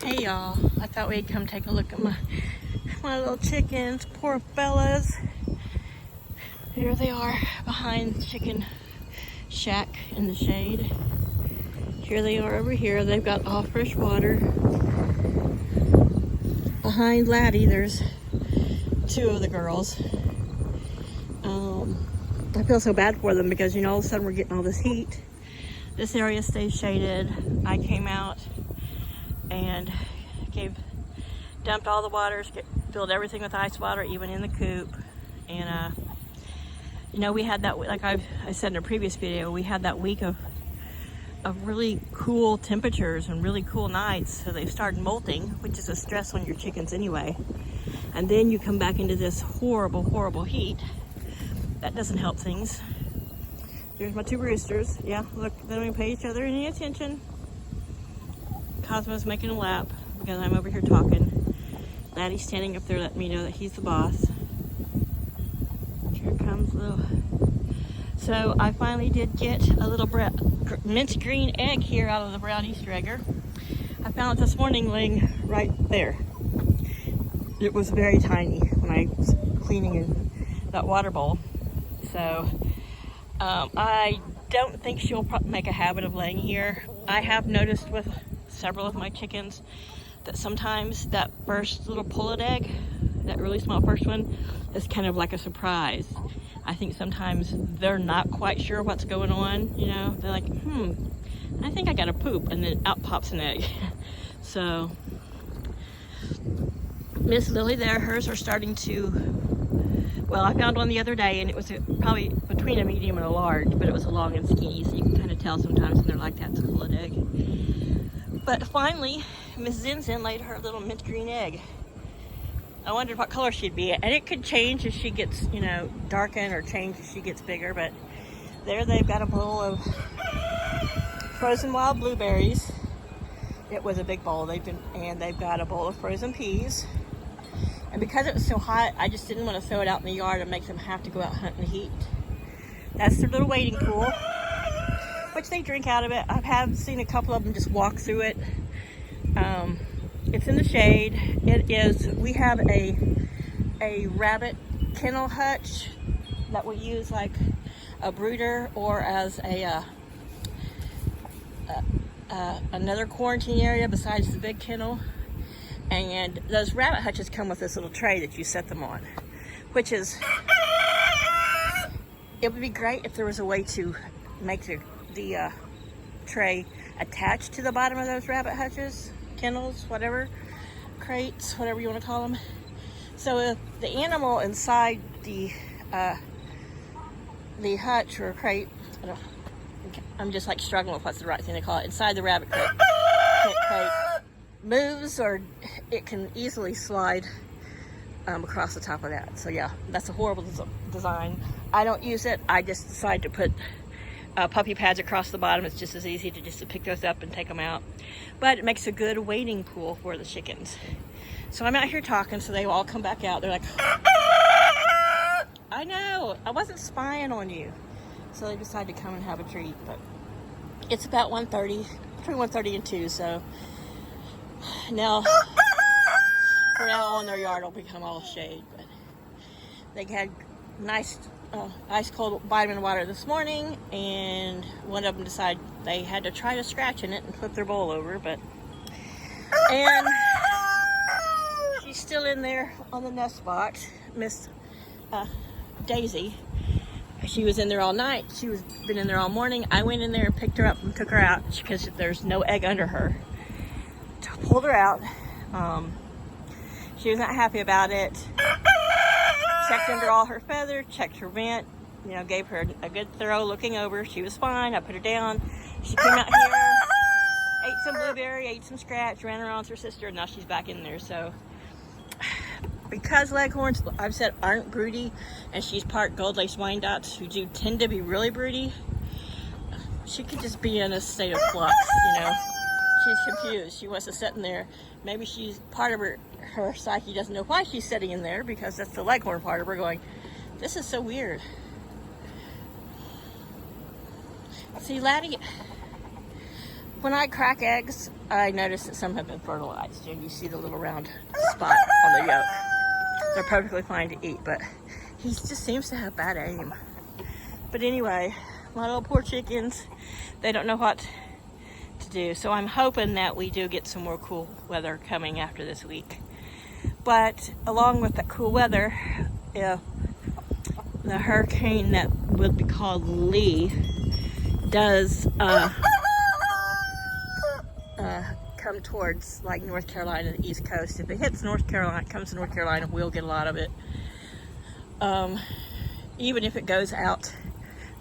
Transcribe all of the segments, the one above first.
Hey y'all, I thought we'd come take a look at my little chickens, poor fellas. Here they are behind the chicken shack in the shade. Here they are over here. They've got all fresh water. Behind Laddie, there's two of the girls. I feel so bad for them because, you know, all of a sudden we're getting all this heat. This area stays shaded. I came out and dumped all the waters, filled everything with ice water, even in the coop. And you know, we had that, like I said in a previous video, we had that week of really cool temperatures and really cool nights, so they started molting, which is a stress on your chickens anyway. And then you come back into this horrible heat. That doesn't help things. There's my two roosters. Yeah, look, they don't even pay each other any attention. Cosmo's making a lap because I'm over here talking. Laddie's standing up there letting me know that he's the boss. Here comes little. So I finally did get a little mint green egg here out of the brown Easter egger. I found it this morning laying right there. It was very tiny when I was cleaning in that water bowl. So I don't think she'll make a habit of laying here. I have noticed with several of my chickens that sometimes that first little pullet egg, that really small first one, is kind of like a surprise. I think sometimes they're not quite sure what's going on, you know. They're like, I think I gotta poop, and then out pops an egg. So Miss Lily there, hers are starting to, well, I found one the other day and it was probably between a medium and a large, but it was a long and skinny, so you can kind of tell sometimes when they're like that, it's a pullet egg. But finally, Miss Zinzin laid her little mint green egg. I wondered what color she'd be, and it could change as she gets, you know, darken or change as she gets bigger, but there they've got a bowl of frozen wild blueberries. It was a big bowl, and they've got a bowl of frozen peas. And because it was so hot, I just didn't want to throw it out in the yard and make them have to go out hunting the heat. That's their little wading pool, which they drink out of it. I have seen a couple of them just walk through it. It's in the shade. We have a rabbit kennel hutch that we use like a brooder or as another quarantine area besides the big kennel. And those rabbit hutches come with this little tray that you set them on, which is, it would be great if there was a way to make the tray attached to the bottom of those rabbit hutches, kennels, whatever, crates, whatever you want to call them. So if the animal inside the hutch or crate, I'm just like struggling with what's the right thing to call it, inside the rabbit crate moves, or it can easily slide across the top of that. So yeah, that's a horrible design. I don't use it. I just decide to put puppy pads across the bottom. It's just as easy to pick those up and take them out. But it makes a good wading pool for the chickens. So I'm out here talking, so they all come back out. They're like, I know, I wasn't spying on you. So they decided to come and have a treat. But it's about 1:30, between 1:30 and 2, so now, from now on, their yard will become all shade. But they had nice ice cold vitamin water this morning, and one of them decided they had to try to scratch in it and flip their bowl over, and she's still in there on the nest box, Miss Daisy. She was in there all night. Been in there all morning. I went in there and picked her up and took her out because there's no egg under her. Pulled her out. She was not happy about it. Checked under all her feathers, checked her vent, you know, gave her a good thorough looking over. She was fine. I put her down. She came out here, ate some blueberry, ate some scratch, ran around with her sister, and now she's back in there. So because Leghorns, I've said, aren't broody, and she's part Gold Lace Wyandottes, who do tend to be really broody, she could just be in a state of flux, you know. She's confused. She wants to sit in there. Maybe she's part of her psyche doesn't know why she's sitting in there, because that's the Leghorn part of her going, this is so weird. See, Laddie, When I crack eggs, I notice that some have been fertilized, and you see the little round spot on the yolk. They're perfectly fine to eat, but he just seems to have bad aim. But anyway, my little poor chickens, they don't know what to do. So I'm hoping that we do get some more cool weather coming after this week. But along with that cool weather, if the hurricane that would be called Lee does come towards like North Carolina, the East Coast. If it hits North Carolina, comes to North Carolina, we'll get a lot of it. Even if it goes out,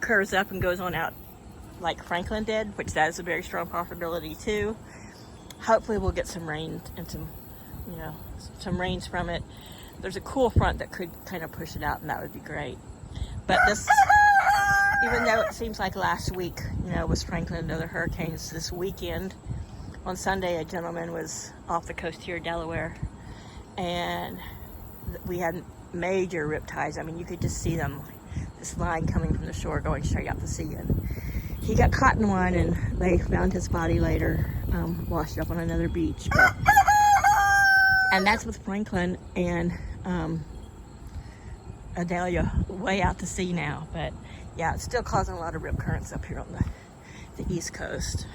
curves up and goes on out like Franklin did, which that is a very strong possibility too. Hopefully we'll get some rain and some rains from it. There's a cool front that could kind of push it out, and that would be great. But this, even though it seems like last week, was Franklin and other hurricanes, this weekend, on Sunday, a gentleman was off the coast here, Delaware, and we had major rip tides. I mean, you could just see them, this line coming from the shore going straight out to sea. And he got caught in one, and they found his body later, washed up on another beach. And that's with Franklin and Adelia way out to sea now. But yeah, it's still causing a lot of rip currents up here on the East Coast.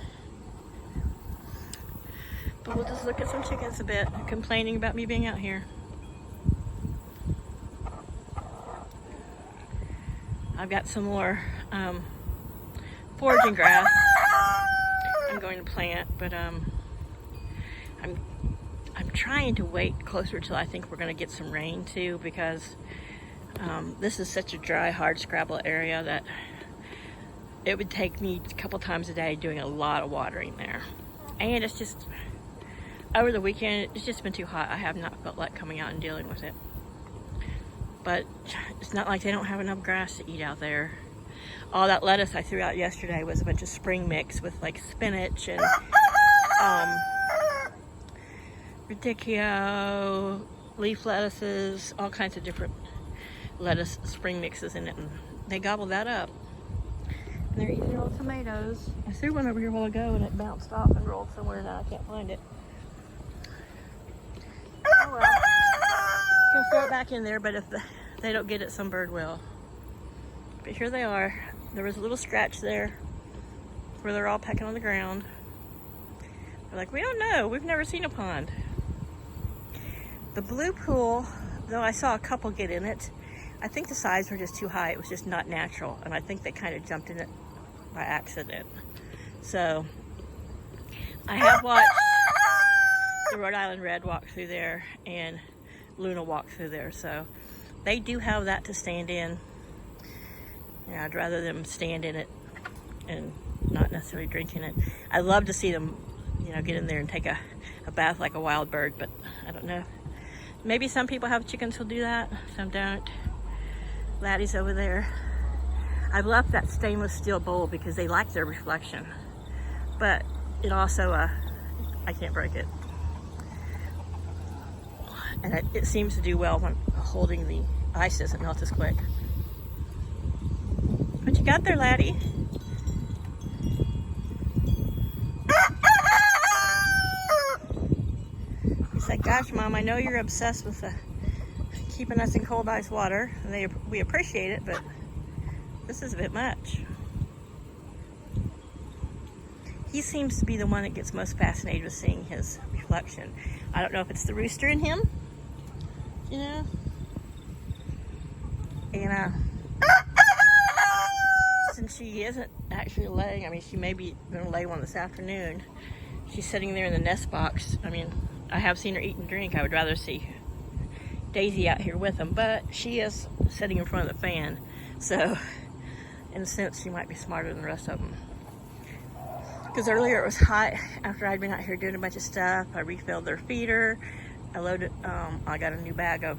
But we'll just look at some chickens a bit, complaining about me being out here. I've got some more foraging grass I'm going to plant, but I'm trying to wait closer till I think we're going to get some rain too, because this is such a dry, hard scrabble area that it would take me a couple times a day doing a lot of watering there. And it's just, over the weekend, it's just been too hot. I have not felt like coming out and dealing with it. But it's not like they don't have enough grass to eat out there. All that lettuce I threw out yesterday was a bunch of spring mix with like spinach and radicchio, leaf lettuces, all kinds of different lettuce spring mixes in it, and they gobbled that up. And they're eating their old tomatoes. I threw one over here a while ago and it bounced off and rolled somewhere, and I can't find it. Oh well. You can throw it back in there, but if they don't get it, some bird will. But here they are. There was a little scratch there where they're all pecking on the ground. They're like, we don't know. We've never seen a pond. The blue pool, though I saw a couple get in it, I think the sides were just too high. It was just not natural. And I think they kind of jumped in it by accident. So I have watched the Rhode Island Red walk through there and Luna walk through there. So they do have that to stand in. Yeah, I'd rather them stand in it and not necessarily drink in it. I'd love to see them, get in there and take a bath like a wild bird, but I don't know. Maybe some people have chickens who'll do that, some don't. Laddie's over there. I've left that stainless steel bowl because they like their reflection, but it also, I can't break it. And it seems to do well when holding the ice doesn't melt as quick. What you got there, Laddie? He's like, gosh, Mom, I know you're obsessed with keeping us in cold ice water. And we appreciate it, but this is a bit much. He seems to be the one that gets most fascinated with seeing his reflection. I don't know if it's the rooster in him, And since she isn't actually laying, I mean, she may be going to lay one this afternoon. She's sitting there in the nest box. I mean, I have seen her eat and drink. I would rather see Daisy out here with them, but she is sitting in front of the fan. So, in a sense, she might be smarter than the rest of them. Because earlier it was hot after I'd been out here doing a bunch of stuff. I refilled their feeder. I loaded, I got a new bag of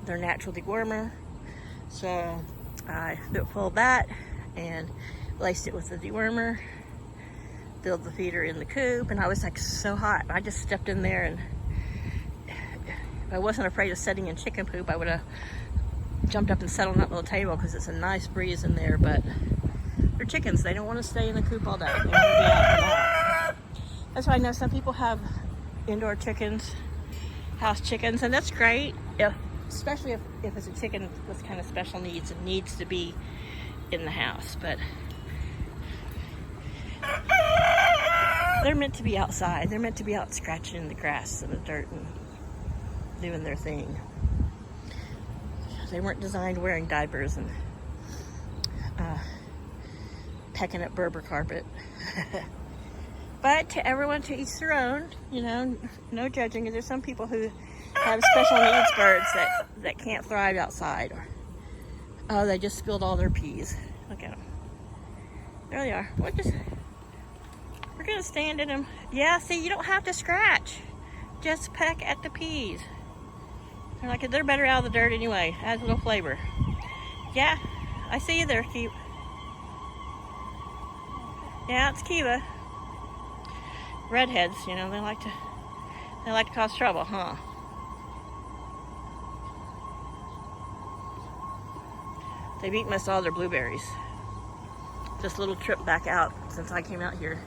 their natural dewormer. So I filled that and laced it with the dewormer, filled the feeder in the coop, and I was like so hot. I just stepped in there, and if I wasn't afraid of setting in chicken poop, I would have jumped up and sat on that little table because it's a nice breeze in there, but they're chickens. They don't want to stay in the coop all day. They want to be out and about. That's why I know some people have indoor chickens, house chickens, and that's great, especially if it's a chicken with kind of special needs and needs to be in the house. But they're meant to be outside. They're meant to be out scratching in the grass and the dirt and doing their thing. They weren't designed wearing diapers and pecking up Berber carpet. But to everyone, to each their own, you know, no judging. There's some people who have special needs birds that can't thrive outside. Or, oh, they just spilled all their peas. Look at them. There they are. We're gonna stand in them. Yeah, see, you don't have to scratch. Just peck at the peas. They're better out of the dirt anyway. Adds a little flavor. Yeah, I see you there, Kiva. Yeah, it's Kiva. Redheads, you know, they like to cause trouble, huh? They've eaten most all their blueberries. This little trip back out since I came out here.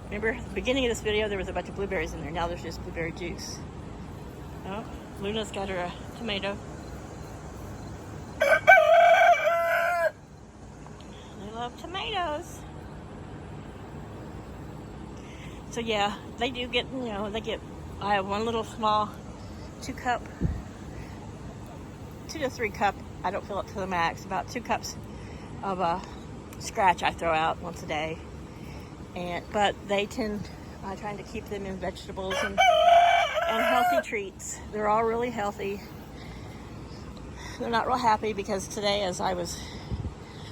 Remember, at the beginning of this video, there was a bunch of blueberries in there. Now there's just blueberry juice. Oh, Luna's got her a tomato. They love tomatoes. So yeah, they do get, you know, I have one little small 2 to 3 cup, I don't fill it to the max, about 2 cups of scratch I throw out once a day. But they tend, I'm trying to keep them in vegetables and healthy treats. They're all really healthy. They're not real happy because today,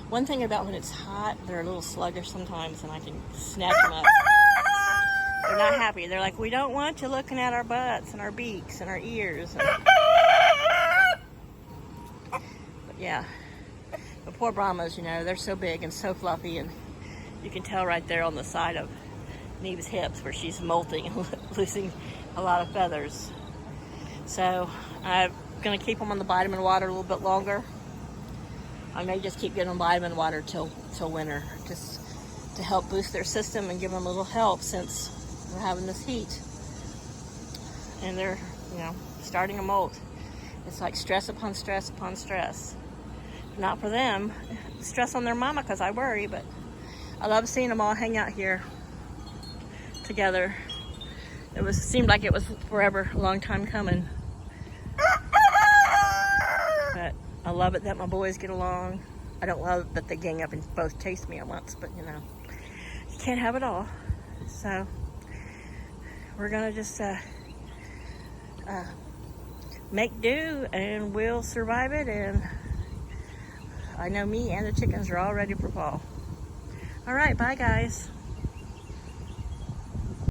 one thing about when it's hot, they're a little sluggish sometimes and I can snatch them up. They're not happy. They're like, we don't want you looking at our butts and our beaks and our ears. But yeah, the poor Brahmas, you know, they're so big and so fluffy, and you can tell right there on the side of Neve's hips where she's molting and losing a lot of feathers. So I'm going to keep them on the vitamin water a little bit longer. I may just keep getting them vitamin water till winter, just to help boost their system and give them a little help since we're having this heat. And they're, you know, starting to molt. It's like stress upon stress upon stress. Not for them, stress on their mama because I worry, but I love seeing them all hang out here together. It seemed like it was forever, a long time coming. But I love it that my boys get along. I don't love that they gang up and both chase me at once, but you know, you can't have it all. So we're gonna just make do, and we'll survive it. And I know me and the chickens are all ready for fall. All right, bye guys.